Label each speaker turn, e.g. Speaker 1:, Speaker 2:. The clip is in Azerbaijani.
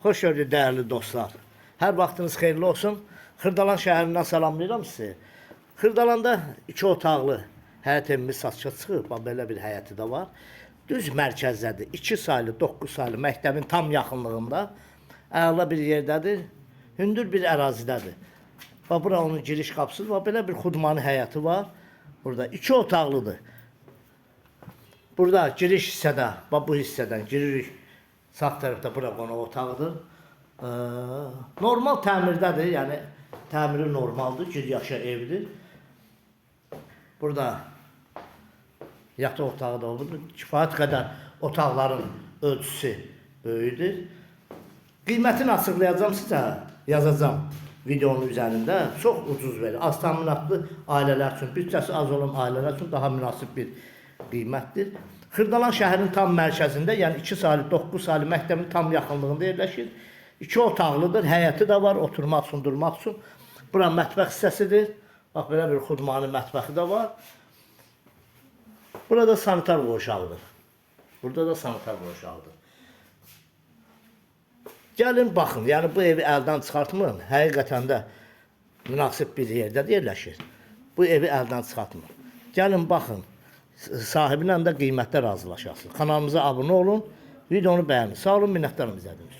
Speaker 1: Xoş gördük değerli dostlar. Hər vaxtınız xeyirli olsun. Xırdalan şəhərindən salamlayıram sizi. Xırdalanda 2 otaqlı həyət evimiz satışa çıxıb. Belə bir həyəti də var. Düz mərkəzdədir. 2 saylı, 9 saylı məktəbin tam yaxınlığında. Əla bir yerdədir. Hündür bir ərazidədir. Bura onun giriş qapısıdır. Belə bir xudmanı həyəti var. Burada 2 otaqlıdır. Burada giriş hissədə, bu hissədən giririk. Sağ tərəfdə bura qonaq otağıdır. Normal təmirdədir, yəni təmiri normaldır, giryaşa evdir. Burada yataq otağı da olur. Kifayət qədər otaqların ölçüsü böyüdür. Qiymətini açıqlayacağım sizə, yazacağım videonun üzərində. Çox ucuz verir. Az təminatlı ailələr üçün, bütçəsi az olan ailələr üçün daha münasib bir qiymətdir. Xırdalan şəhərin tam mərkəzində, yəni 2 saylı, 9 saylı məktəbin tam yaxınlığında yerləşir. 2 otaqlıdır, həyəti də var, oturmaq üçün, durmaq üçün. Bura mətbəx hissəsidir. Bax, belə bir xudmanı mətbəxi də var. Burada sanitar qovşağıdır. Burada da sanitar qovşağıdır. Gəlin, baxın, yəni bu evi əldən çıxartmır. Həqiqətən də münasib bir yerdə yerləşir. Bu evi əldən çıxartmır. Gəlin, baxın. Sahibinlə də qiymətdə razılaşasınız. Kanalımıza abunə olun, videonu bəyənin. Sağ olun, minnətdarım izlədiniz.